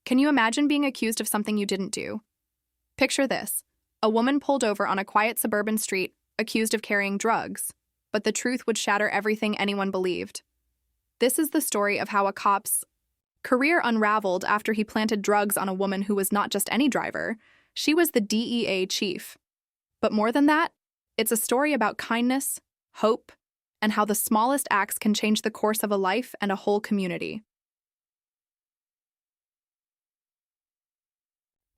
Can you imagine being accused of something you didn't do? Picture this. A woman pulled over on a quiet suburban street, accused of carrying drugs, but the truth would shatter everything anyone believed. This is the story of how a cop's career unraveled after he planted drugs on a woman who was not just any driver. She was the DEA chief. But more than that, it's a story about kindness, hope, and how the smallest acts can change the course of a life and a whole community.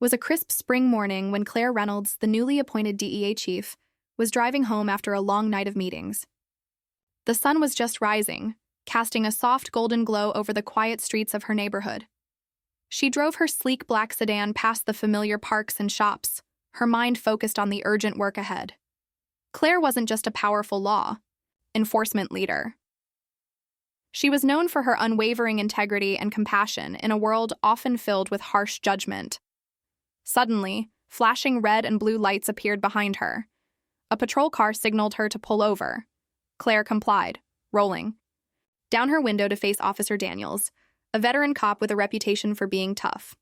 It was a crisp spring morning when Claire Reynolds, the newly appointed DEA chief, was driving home after a long night of meetings. The sun was just rising, casting a soft golden glow over the quiet streets of her neighborhood. She drove her sleek black sedan past the familiar parks and shops, her mind focused on the urgent work ahead. Claire wasn't just a powerful law enforcement leader. She was known for her unwavering integrity and compassion in a world often filled with harsh judgment. Suddenly, flashing red and blue lights appeared behind her. A patrol car signaled her to pull over. Claire complied, rolling down her window to face Officer Daniels, a veteran cop with a reputation for being tough.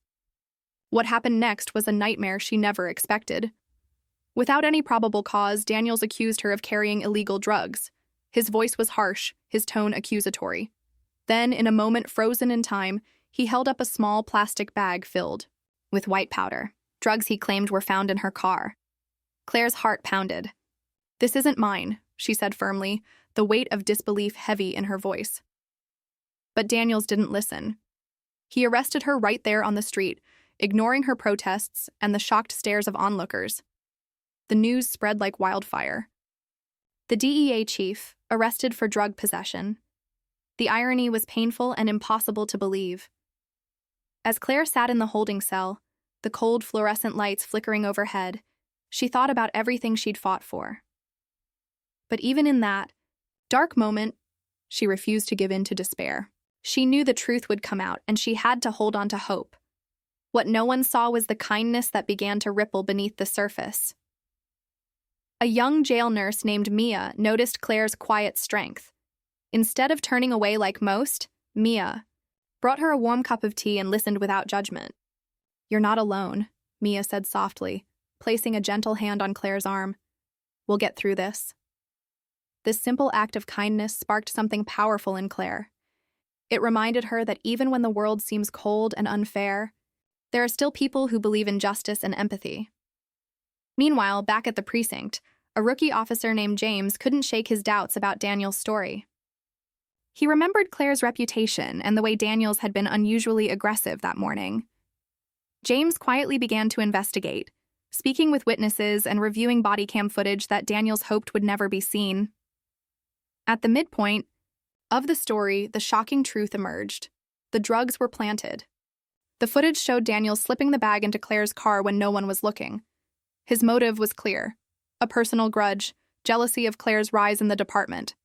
What happened next was a nightmare she never expected. Without any probable cause, Daniels accused her of carrying illegal drugs. His voice was harsh, his tone accusatory. Then, in a moment frozen in time, he held up a small plastic bag filled with white powder. Drugs he claimed were found in her car. Claire's heart pounded. "This isn't mine," she said firmly, the weight of disbelief heavy in her voice. But Daniels didn't listen. He arrested her right there on the street, ignoring her protests and the shocked stares of onlookers. The news spread like wildfire. The DEA chief, arrested for drug possession. The irony was painful and impossible to believe. As Claire sat in the holding cell, the cold fluorescent lights flickering overhead, she thought about everything she'd fought for. But even in that dark moment, she refused to give in to despair. She knew the truth would come out, and she had to hold on to hope. What no one saw was the kindness that began to ripple beneath the surface. A young jail nurse named Mia noticed Claire's quiet strength. Instead of turning away like most, Mia brought her a warm cup of tea and listened without judgment. "You're not alone," Mia said softly, placing a gentle hand on Claire's arm. "We'll get through this." This simple act of kindness sparked something powerful in Claire. It reminded her that even when the world seems cold and unfair, there are still people who believe in justice and empathy. Meanwhile, back at the precinct, a rookie officer named James couldn't shake his doubts about Daniel's story. He remembered Claire's reputation and the way Daniels had been unusually aggressive that morning. James quietly began to investigate, speaking with witnesses and reviewing body cam footage that Daniels hoped would never be seen. At the midpoint of the story, the shocking truth emerged. The drugs were planted. The footage showed Daniels slipping the bag into Claire's car when no one was looking. His motive was clear: a personal grudge, jealousy of Claire's rise in the department.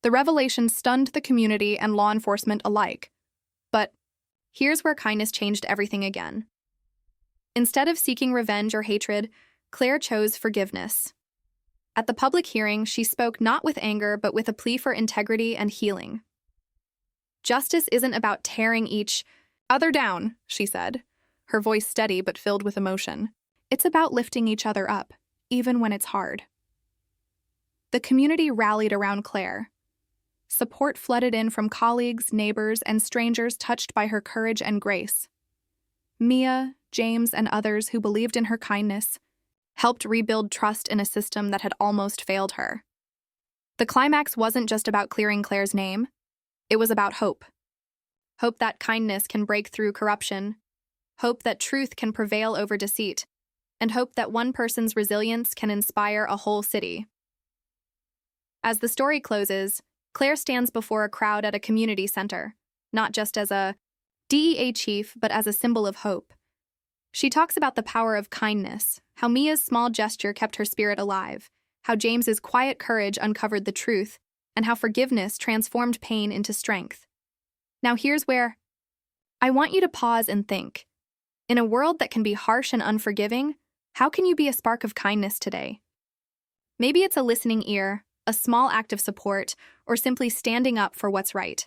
The revelation stunned the community and law enforcement alike. But here's where kindness changed everything again. Instead of seeking revenge or hatred, Claire chose forgiveness. At the public hearing, she spoke not with anger, but with a plea for integrity and healing. "Justice isn't about tearing each other down," she said, her voice steady but filled with emotion. "It's about lifting each other up, even when it's hard." The community rallied around Claire. Support flooded in from colleagues, neighbors, and strangers touched by her courage and grace. Mia, James, and others who believed in her kindness helped rebuild trust in a system that had almost failed her. The climax wasn't just about clearing Claire's name. It was about hope. Hope that kindness can break through corruption. Hope that truth can prevail over deceit. And hope that one person's resilience can inspire a whole city. As the story closes, Claire stands before a crowd at a community center, not just as a DEA chief, but as a symbol of hope. She talks about the power of kindness, how Mia's small gesture kept her spirit alive, how James's quiet courage uncovered the truth, and how forgiveness transformed pain into strength. Now here's where I want you to pause and think. In a world that can be harsh and unforgiving, how can you be a spark of kindness today? Maybe it's a listening ear, a small act of support, or simply standing up for what's right.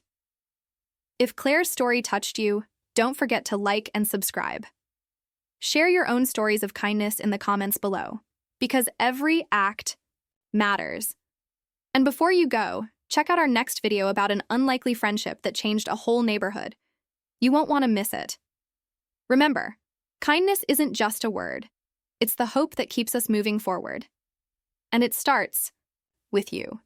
If Claire's story touched you, don't forget to like and subscribe. Share your own stories of kindness in the comments below, because every act matters. And before you go, check out our next video about an unlikely friendship that changed a whole neighborhood. You won't want to miss it. Remember, kindness isn't just a word. It's the hope that keeps us moving forward. And it starts with you.